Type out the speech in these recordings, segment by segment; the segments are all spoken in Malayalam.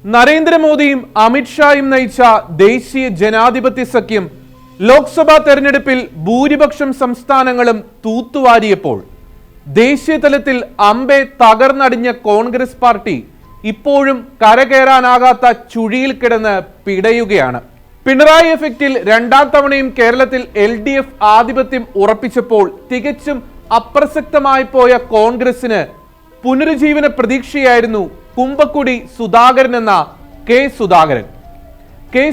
നരേന്ദ്രമോദിയും അമിത്ഷായും നയിച്ച ദേശീയ ജനാധിപത്യ സഖ്യം ലോക്സഭാ തെരഞ്ഞെടുപ്പിൽ ഭൂരിപക്ഷം സംസ്ഥാനങ്ങളും തൂത്തുവാരിയപ്പോൾ ദേശീയ തലത്തിൽ അമ്പെ തകർന്നടിഞ്ഞ കോൺഗ്രസ് പാർട്ടി ഇപ്പോഴും കരകയറാനാകാത്ത ചുഴിയിൽ കിടന്ന് പിടയുകയാണ്. പിണറായി എഫക്റ്റിൽ രണ്ടാം തവണയും കേരളത്തിൽ LDF ആധിപത്യം ഉറപ്പിച്ചപ്പോൾ തികച്ചും അപ്രസക്തമായി പോയ കോൺഗ്രസിന് പുനരുജ്ജീവന പ്രതീക്ഷയായിരുന്നു കുമ്പക്കുടി സുധാകരൻ എന്ന കെ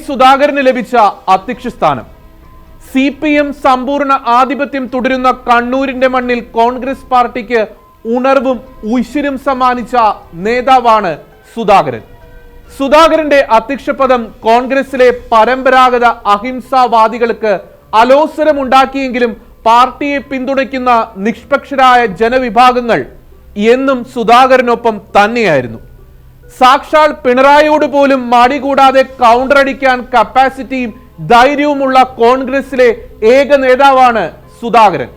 സുധാകരന് ലഭിച്ച അധ്യക്ഷ സ്ഥാനം. CPM സമ്പൂർണ്ണ ആധിപത്യം തുടരുന്ന കണ്ണൂരിന്റെ മണ്ണിൽ കോൺഗ്രസ് പാർട്ടിക്ക് ഉണർവും ഉശിരും സമ്മാനിച്ച നേതാവാണ് സുധാകരൻ. സുധാകരന്റെ അധ്യക്ഷ പദം കോൺഗ്രസിലെ പരമ്പരാഗത അഹിംസാവാദികൾക്ക് അലോസരമുണ്ടാക്കിയെങ്കിലും പാർട്ടിയെ പിന്തുണയ്ക്കുന്ന നിഷ്പക്ഷരായ ജനവിഭാഗങ്ങൾ എന്നും സുധാകരനൊപ്പം തന്നെയായിരുന്നു. സാക്ഷാൽ പിണറായിയോട് പോലും മടികൂടാതെ കൗണ്ടർ അടിക്കാൻ കപ്പാസിറ്റിയും ധൈര്യവുമുള്ള കോൺഗ്രസിലെ ഏക നേതാവാണ് സുധാകരൻ.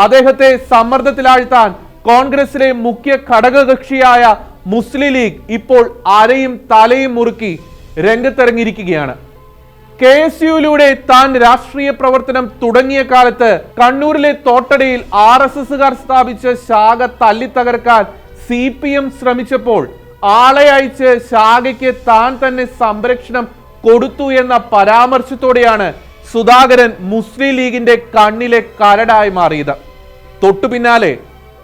അദ്ദേഹത്തെ സമ്മർദ്ദത്തിലാഴ്ത്താൻ കോൺഗ്രസിലെ മുഖ്യ ഘടകകക്ഷിയായ മുസ്ലിം ലീഗ് ഇപ്പോൾ അരയും തലയും മുറുക്കി രംഗത്തിറങ്ങിയിരിക്കുകയാണ്. KSUവിലൂടെ താൻ രാഷ്ട്രീയ പ്രവർത്തനം തുടങ്ങിയ കാലത്ത് കണ്ണൂരിലെ തോട്ടടയിൽ RSSകാർ സ്ഥാപിച്ച ശാഖ തല്ലിത്തകർക്കാൻ CPM ശ്രമിച്ചപ്പോൾ ആളെ അയച്ച് ശാഖയ്ക്ക് താൻ തന്നെ സംരക്ഷണം കൊടുത്തു എന്ന പരാമർശത്തോടെയാണ് സുധാകരൻ മുസ്ലിം ലീഗിന്റെ കണ്ണിലെ കരടായി മാറിയത്. തൊട്ടു പിന്നാലെ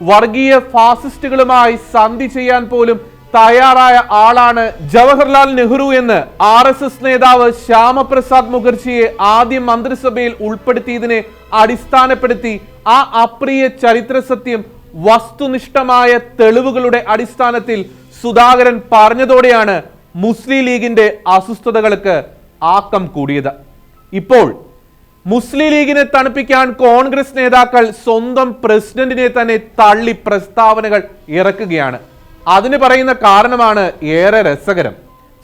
വർഗീയ ഫാസിസ്റ്റുകളുമായി സന്ധി ചെയ്യാൻ പോലും തയ്യാറായ ആളാണ് ജവഹർലാൽ നെഹ്റു എന്ന് RSS നേതാവ് ശ്യാമപ്രസാദ് മുഖർജിയെ ആദ്യം മന്ത്രിസഭയിൽ ഉൾപ്പെടുത്തിയതിനെ അടിസ്ഥാനപ്പെടുത്തി ആ അപ്രിയ ചരിത്ര സത്യം വസ്തുനിഷ്ഠമായ തെളിവുകളുടെ അടിസ്ഥാനത്തിൽ സുധാകരൻ പറഞ്ഞതോടെയാണ് മുസ്ലിം ലീഗിന്റെ അസ്വസ്ഥതകൾക്ക് ആക്കം കൂടിയത്. ഇപ്പോൾ മുസ്ലിം ലീഗിനെ തണുപ്പിക്കാൻ കോൺഗ്രസ് നേതാക്കൾ സ്വന്തം പ്രസിഡന്റിനെ തന്നെ തള്ളി പ്രസ്താവനകൾ ഇറക്കുകയാണ്. അതിന് പറയുന്ന കാരണമാണ് ഏറെ രസകരം.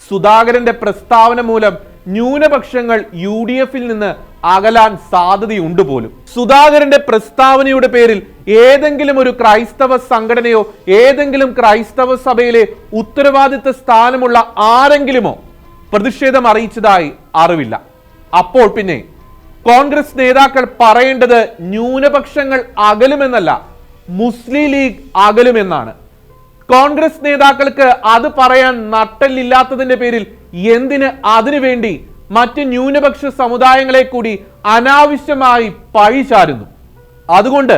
സുധാകരന്റെ പ്രസ്താവന മൂലം ന്യൂനപക്ഷങ്ങൾ UDFിൽ നിന്ന് അകലാൻ സാധ്യതയുണ്ട് പോലും. സുധാകരന്റെ പ്രസ്താവനയുടെ പേരിൽ ഏതെങ്കിലും ഒരു ക്രൈസ്തവ സംഘടനയോ ഏതെങ്കിലും ക്രൈസ്തവ സഭയിലെ ഉത്തരവാദിത്ത സ്ഥാനമുള്ള ആരെങ്കിലുമോ പ്രതിഷേധം അറിയിച്ചതായി അറിവില്ല. അപ്പോൾ പിന്നെ കോൺഗ്രസ് നേതാക്കൾ പറയേണ്ടത് ന്യൂനപക്ഷങ്ങൾ അകലുമെന്നല്ല, മുസ്ലിം ലീഗ് അകലുമെന്നാണ്. കോൺഗ്രസ് നേതാക്കൾക്ക് അത് പറയാൻ നട്ടല്ലില്ലാത്തതിന്റെ പേരിൽ എന്തിന് അതിനുവേണ്ടി മറ്റ് ന്യൂനപക്ഷ സമുദായങ്ങളെ കൂടി അനാവശ്യമായി പഴിചാരുന്നു? അതുകൊണ്ട്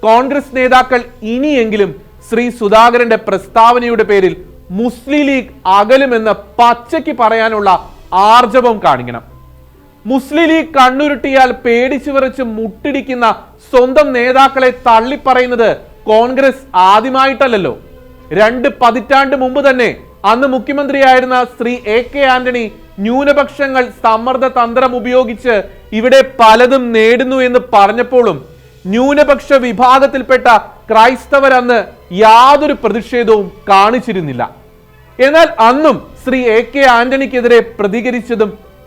കോൺഗ്രസ് നേതാക്കൾ ഇനിയെങ്കിലും ശ്രീ സുധാകരന്റെ പ്രസ്താവനയുടെ പേരിൽ മുസ്ലിം ലീഗ് അകലുമെന്ന് പച്ചയ്ക്ക് പറയാനുള്ള ആർജവം കാണിക്കണം. മുസ്ലിം ലീഗ് കണ്ണുരുട്ടിയാൽ പേടിച്ചു വിറച്ച് മുട്ടിടിക്കുന്ന സ്വന്തം നേതാക്കളെ തള്ളിപ്പറയുന്നത് കോൺഗ്രസ് ആദ്യമായിട്ടല്ലല്ലോ. 2 പതിറ്റാണ്ട് മുമ്പ് തന്നെ അന്ന് മുഖ്യമന്ത്രിയായിരുന്ന ശ്രീ AK ആന്റണി ന്യൂനപക്ഷങ്ങൾ സമ്മർദ്ദ തന്ത്രം ഉപയോഗിച്ച് ഇവിടെ പലതും നേടുന്നു എന്ന് പറഞ്ഞപ്പോഴും ന്യൂനപക്ഷ വിഭാഗത്തിൽപ്പെട്ട ക്രൈസ്തവർ അന്ന് യാതൊരു പ്രതിഷേധവും കാണിച്ചിരുന്നില്ല. എന്നാൽ അന്നും ശ്രീ AK ആന്റണിക്കെതിരെ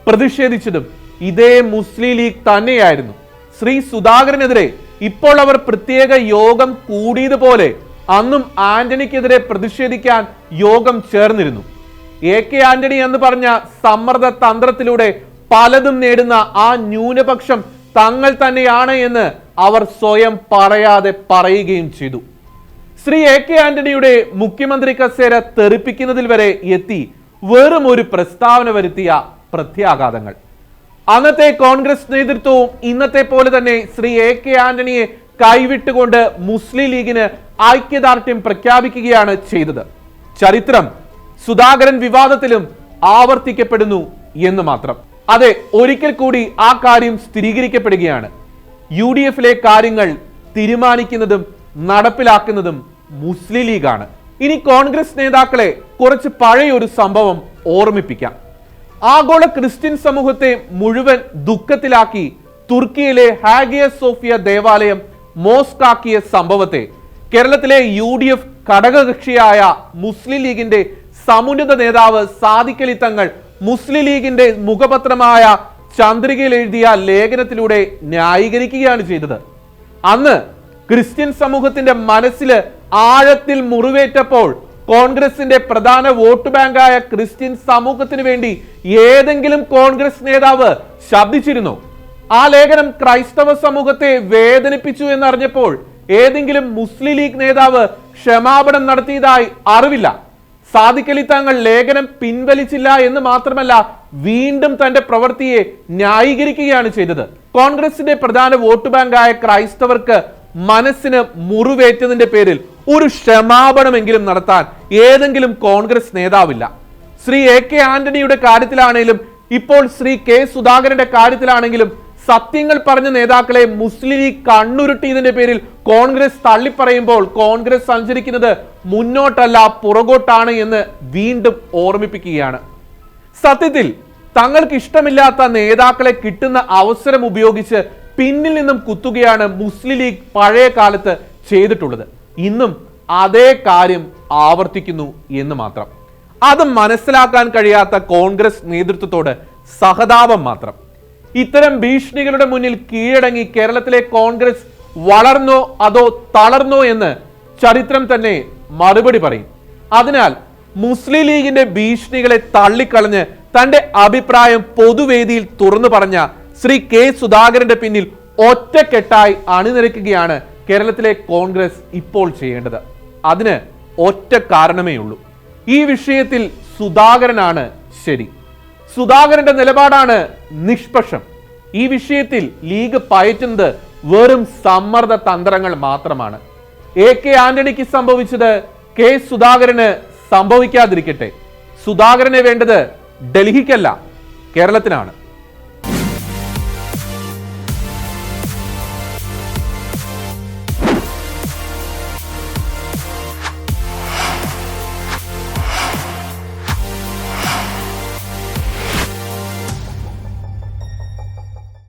പ്രതിഷേധിച്ചതും ഇതേ മുസ്ലിം ലീഗ് തന്നെയായിരുന്നു. ശ്രീ സുധാകരനെതിരെ ഇപ്പോൾ അവർ പ്രത്യേക യോഗം കൂടിയതുപോലെ അന്നും ആന്റണിക്കെതിരെ പ്രതിഷേധിക്കാൻ യോഗം ചേർന്നിരുന്നു. AK ആന്റണി എന്ന് പറഞ്ഞ സമ്മർദ്ദ തന്ത്രത്തിലൂടെ പലതും നേടുന്ന ആ ന്യൂനപക്ഷം തങ്ങൾ തന്നെയാണ് എന്ന് അവർ സ്വയം പറയാതെ പറയുകയും ചെയ്തു. ശ്രീ AK ആന്റണിയുടെ മുഖ്യമന്ത്രി കസേര തെറിപ്പിക്കുന്നതിൽ വരെ എത്തി വെറും ഒരു പ്രസ്താവന വരുത്തിയ പ്രത്യാഘാതങ്ങൾ. അന്നത്തെ കോൺഗ്രസ് നേതൃത്വവും ഇന്നത്തെ പോലെ തന്നെ ശ്രീ AK ആന്റണിയെ കൈവിട്ടുകൊണ്ട് മുസ്ലിം ലീഗിന് ഐക്യദാർഢ്യം പ്രഖ്യാപിക്കുകയാണ് ചെയ്തത്. ചരിത്രം സുധാകരൻ വിവാദത്തിലും ആവർത്തിക്കപ്പെടുന്നു എന്ന് മാത്രം. അതെ, ഒരിക്കൽ കൂടി ആ കാര്യം സ്ഥിരീകരിക്കപ്പെടുകയാണ്. UDFിലെ കാര്യങ്ങൾ തീരുമാനിക്കുന്നതും നടപ്പിലാക്കുന്നതും മുസ്ലിം ലീഗാണ്. ഇനി കോൺഗ്രസ് നേതാക്കളെ കുറച്ച് പഴയൊരു സംഭവം ഓർമ്മിപ്പിക്കാം. ആഗോള ക്രിസ്ത്യൻ സമൂഹത്തെ മുഴുവൻ ദുഃഖത്തിലാക്കി തുർക്കിയിലെ ഹാഗിയ സോഫിയ ദേവാലയം മോസ്കാക്കിയ സംഭവത്തെ കേരളത്തിലെ UDF ഘടകകക്ഷിയായ മുസ്ലിം ലീഗിന്റെ സമുന്നത നേതാവ് സാദിഖ് അലി തങ്ങൾ മുസ്ലിം ലീഗിന്റെ മുഖപത്രമായ ചന്ദ്രികയിൽ എഴുതിയ ലേഖനത്തിലൂടെ ന്യായീകരിക്കുകയാണ് ചെയ്തത്. അന്ന് ക്രിസ്ത്യൻ സമൂഹത്തിന്റെ മനസ്സിൽ ആഴത്തിൽ മുറിവേറ്റപ്പോൾ കോൺഗ്രസിന്റെ പ്രധാന വോട്ട് ബാങ്കായ ക്രിസ്ത്യൻ സമൂഹത്തിന് വേണ്ടി ഏതെങ്കിലും കോൺഗ്രസ് നേതാവ് ശബ്ദിച്ചിരുന്നോ? ആ ലേഖനം ക്രൈസ്തവ സമൂഹത്തെ വേദനിപ്പിച്ചു എന്നറിഞ്ഞപ്പോൾ ഏതെങ്കിലും മുസ്ലിം ലീഗ് നേതാവ് ക്ഷമാപണം നടത്തിയതായി അറിവില്ല. സാദിഖ് അലി തങ്ങൾ ലേഖനം പിൻവലിച്ചില്ല എന്ന് മാത്രമല്ല, വീണ്ടും തന്റെ പ്രവൃത്തിയെ ന്യായീകരിക്കുകയാണ് ചെയ്തത്. കോൺഗ്രസിന്റെ പ്രധാന വോട്ട് ബാങ്കായ ക്രൈസ്തവർക്ക് മനസ്സിന് മുറിവേറ്റതിന്റെ പേരിൽ ഒരു ക്ഷമാപണമെങ്കിലും നടത്താൻ ഏതെങ്കിലും കോൺഗ്രസ് നേതാവില്ല. ശ്രീ AK ആന്റണിയുടെ കാര്യത്തിലാണെങ്കിലും ഇപ്പോൾ ശ്രീ K സുധാകരന്റെ കാര്യത്തിലാണെങ്കിലും സത്യങ്ങൾ പറഞ്ഞ നേതാക്കളെ മുസ്ലിം ലീഗ് കണ്ണുരുട്ടിയതിന്റെ പേരിൽ കോൺഗ്രസ് തള്ളിപ്പറയുമ്പോൾ കോൺഗ്രസ് സഞ്ചരിക്കുന്നത് മുന്നോട്ടല്ല പുറകോട്ടാണ് എന്ന് വീണ്ടും ഓർമ്മിപ്പിക്കുകയാണ്. സത്യത്തിൽ തങ്ങൾക്ക് ഇഷ്ടമില്ലാത്ത നേതാക്കളെ കിട്ടുന്ന അവസരം ഉപയോഗിച്ച് പിന്നിൽ നിന്നും കുത്തുകയാണ് മുസ്ലിം ലീഗ് പഴയ കാലത്ത് ചെയ്തിട്ടുള്ളത്. ഇന്നും അതേ കാര്യം ആവർത്തിക്കുന്നു എന്ന് മാത്രം. അത് മനസ്സിലാക്കാൻ കഴിയാത്ത കോൺഗ്രസ് നേതൃത്വത്തോട് സഹതാപം മാത്രം. ഇത്തരം ഭീഷണികളുടെ മുന്നിൽ കീഴടങ്ങി കേരളത്തിലെ കോൺഗ്രസ് വളർന്നോ അതോ തളർന്നോ എന്ന് ചരിത്രം തന്നെ മറുപടി പറയും. അതിനാൽ മുസ്ലിം ലീഗിന്റെ ഭീഷണികളെ തള്ളിക്കളഞ്ഞ് തന്റെ അഭിപ്രായം പൊതുവേദിയിൽ തുറന്നു പറഞ്ഞ ശ്രീ K സുധാകരന്റെ പിന്നിൽ ഒറ്റക്കെട്ടായി അണിനിരക്കുകയാണ് കേരളത്തിലെ കോൺഗ്രസ് ഇപ്പോൾ ചെയ്യേണ്ടത്. അതിന് ഒറ്റ കാരണമേ ഉള്ളൂ. ഈ വിഷയത്തിൽ സുധാകരനാണ് ശരി. സുധാകരന്റെ നിലപാടാണ് നിഷ്പക്ഷം. ഈ വിഷയത്തിൽ ലീഗ് പയറ്റുന്നത് വെറും സമ്മർദ്ദ തന്ത്രങ്ങൾ മാത്രമാണ്. AK ആന്റണിക്ക് സംഭവിച്ചത് K സുധാകരന് സംഭവിക്കാതിരിക്കട്ടെ. സുധാകരനെ വേണ്ടത് ഡൽഹിക്കല്ല, കേരളത്തിനാണ്.